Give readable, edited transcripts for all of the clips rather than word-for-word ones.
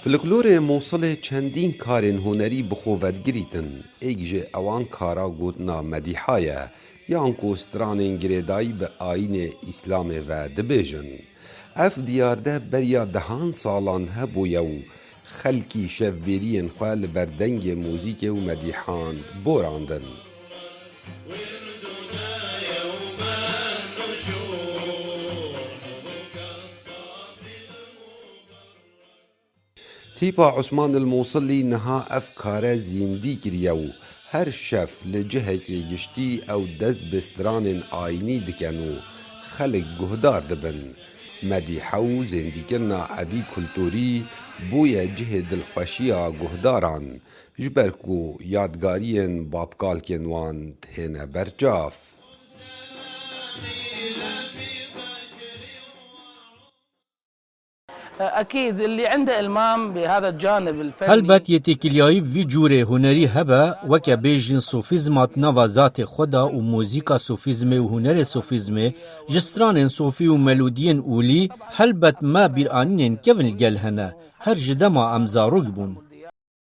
فلکلور موصل چندین کارین هنری بخوود گریتن ایگجه اوان کارا گوتنا مدیحایه یان کوسترانین گریدایی به آین اسلام و دبیجن. اف دیارده بریا دهان سالان هبویو خلکی شفبیرین خواه بردنگ موزیک و مدیحان بوراندن. تیپا عثمان الموصلی نها افکار زیندی کریو هر شف لجهه که گشتی او دست بستران آینی دکنو خلق گهدار دبن مدیحو زیندی کرنا اوی کلتوری بوی جه دلخوشیا گهداران جبرکو یادگارین بابکالکن وان تهنه برجاف. أكيد اللي عنده إلمام بهذا الجانب الفني هلبت يتكلياي في جوري هنري هبا وكا بيجين صوفيزمات نوا ذات خدا و موزيكا صوفيزم و هنر صوفيزم جستران صوفي و ملودين أولي هلبت ما بيرانين كيفن الجل هنا هر جدما أمزاروك بون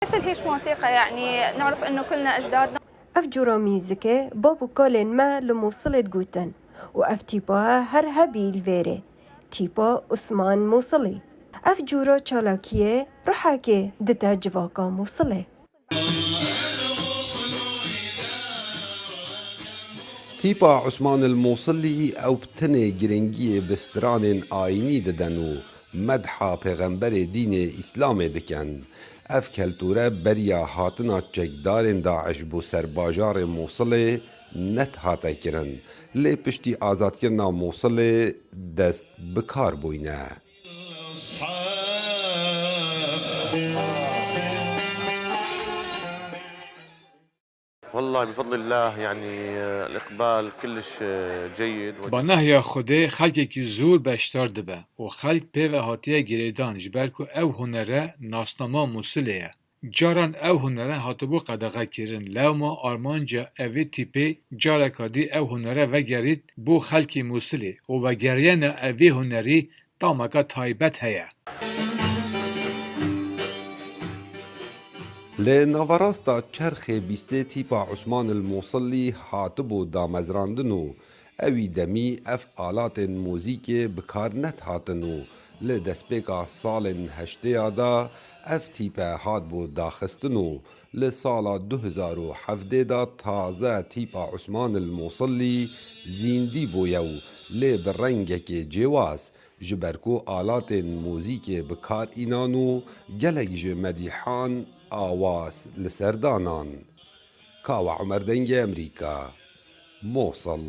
مثل هيش موسيقى يعني نعرف إنه كلنا أجدادنا أفجورا ميزيكي بابو كولين ما لموصلة جوتن وأف تيباها هر هبي الفيري تيبا عثمان موصلي أفجورا چالاكيه روحاكي دتا جواكا موصلي. تیپا عثمان الموصلی او بتنه گرنگی بستران آینی ددنو مدحا پیغمبر دین اسلام دکن. اف کلتوره بریا هاتنا چکدارن داعش بو سرباجار موصل نت هاته کرن لی پشتی آزاد کرنا موصل دست بکار بوینه. والله بفضل الله يعني الإقبال كلش جيد. با نهیا خوده خلکی که زور بشتار دبه و خلک پیو هاتیه گریدان جبرکو او هنره ناسناما موسیلیه. جاران او هنره هاتبو قدغه کرن لوما آرمانجا اوی تیپی جارکادی او هنره و گرید بو خلکی موسیلی و گریان اوی هنری دامکا تایبت هیا. لی نواراستا چرخ بیسته تیپا عثمان الموصلی هاتبو دامزراندنو اوی دمی اف آلات موزیک بکار نت هاتنو لی دسپیکا سال هشته دا اف تیپا هات بو داخستنو لی سالا 2017 دا تازه تیپا عثمان الموصلی زیندی بویو لی برنگه که جواز جبرکو آلات موزیک بکار اینانو گلک مدیحان آواز لسردانان. کاوە عمر دەنگی ئەمریکا مووسڵ.